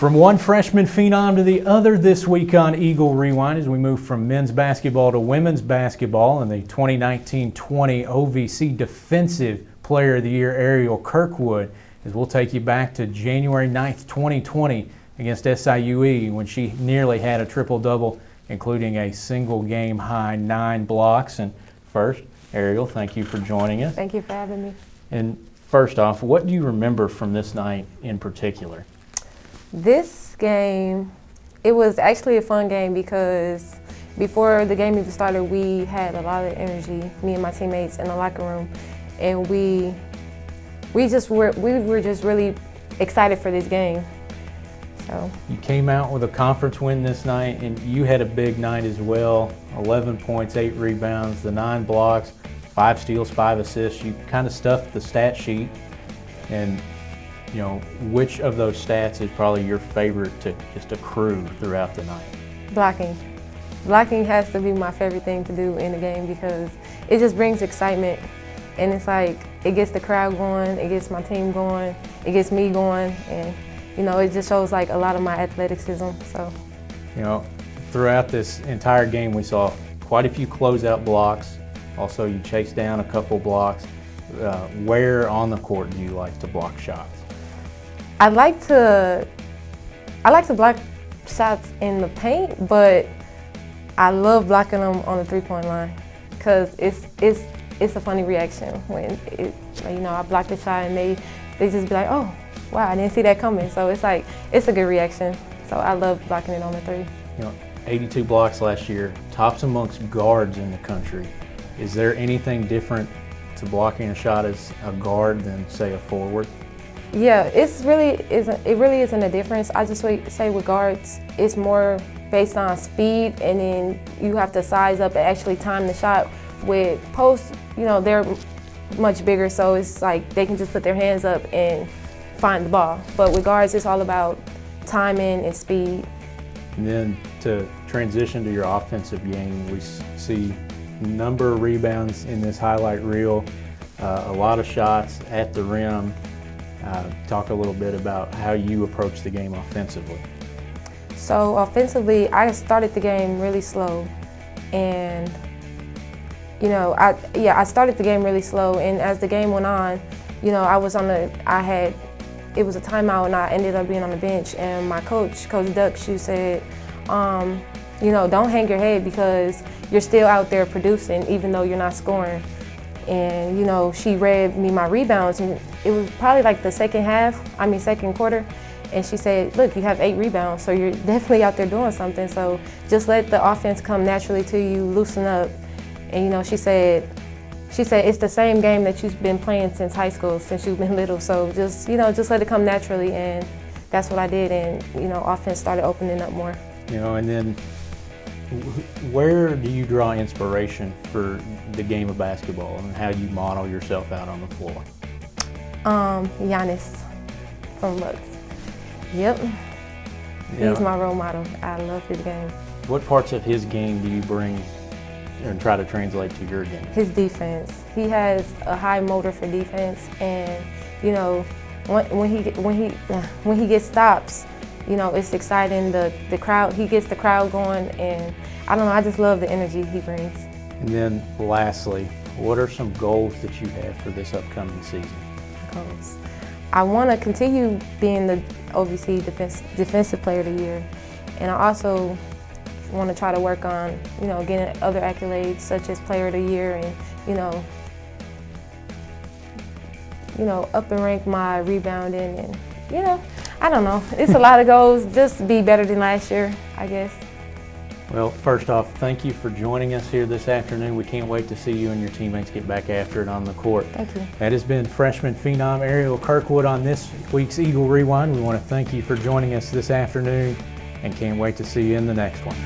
From one freshman phenom to the other this week on Eagle Rewind as we move from men's basketball to women's basketball, and the 2019-20 OVC Defensive Player of the Year, Ariel Kirkwood, as we'll take you back to January 9th, 2020 against SIUE when she nearly had a triple-double, including a single game high 9 blocks. And first, Ariel, thank you for joining us. Thank you for having me. And first off, what do you remember from this night in particular? This game, it was actually a fun game because before the game even started, we had a lot of energy, me and my teammates in the locker room, and we were just really excited for this game. So you came out with a conference win this night, and you had a big night as well. 11 points, 8 rebounds, the 9 blocks, 5 steals, 5 assists. You kind of stuffed the stat sheet, and you know, which of those stats is probably your favorite to just accrue throughout the night? Blocking. Blocking has to be my favorite thing to do in the game because it just brings excitement, and it's like it gets the crowd going, it gets my team going, it gets me going, and you know, it just shows like a lot of my athleticism. So, you know, throughout this entire game, we saw quite a few closeout blocks. Also, you chased down a couple blocks. Where on the court do you like to block shots? I like to block shots in the paint, but I love blocking them on the three-point line because it's a funny reaction when I block the shot and they just be like, oh wow, I didn't see that coming. So it's like it's a good reaction. So I love blocking it on the three. You know, 82 blocks last year, tops amongst guards in the country. Is there anything different to blocking a shot as a guard than say a forward? Yeah, it really isn't a difference. I just say with guards, it's more based on speed, and then you have to size up and actually time the shot. With posts, you know, they're much bigger, so it's like they can just put their hands up and find the ball. But with guards, it's all about timing and speed. And then to transition to your offensive game, we see a number of rebounds in this highlight reel, a lot of shots at the rim. Talk a little bit about how you approach the game offensively. So offensively, I started the game really slow, and you know, I started the game really slow, and as the game went on, you know, it was a timeout, and I ended up being on the bench, and my coach, Coach Duck, she said, you know, don't hang your head because you're still out there producing even though you're not scoring. And you know, she read me my rebounds, and it was probably like the second quarter, and she said, look, you have 8 rebounds, so you're definitely out there doing something, so just let the offense come naturally to you, loosen up. And you know, she said it's the same game that you've been playing since high school, since you've been little, so just let it come naturally, and that's what I did, and you know, offense started opening up more. You know, and then where do you draw inspiration for the game of basketball and how you model yourself out on the floor? Giannis from Bucks. Yep. He's my role model. I love his game. What parts of his game do you bring and try to translate to your game? His defense. He has a high motor for defense, and you know, when he gets stops, you know, it's exciting. The crowd, he gets the crowd going, and I don't know, I just love the energy he brings. And then lastly, what are some goals that you have for this upcoming season? Goals. I want to continue being the OVC Defensive Player of the Year, and I also want to try to work on, you know, getting other accolades such as Player of the Year, and you know, up and rank my rebounding, and you know, I don't know. It's a lot of goals. Just be better than last year, I guess. Well, first off, thank you for joining us here this afternoon. We can't wait to see you and your teammates get back after it on the court. Thank you. That has been freshman phenom Ariel Kirkwood on this week's Eagle Rewind. We want to thank you for joining us this afternoon and can't wait to see you in the next one.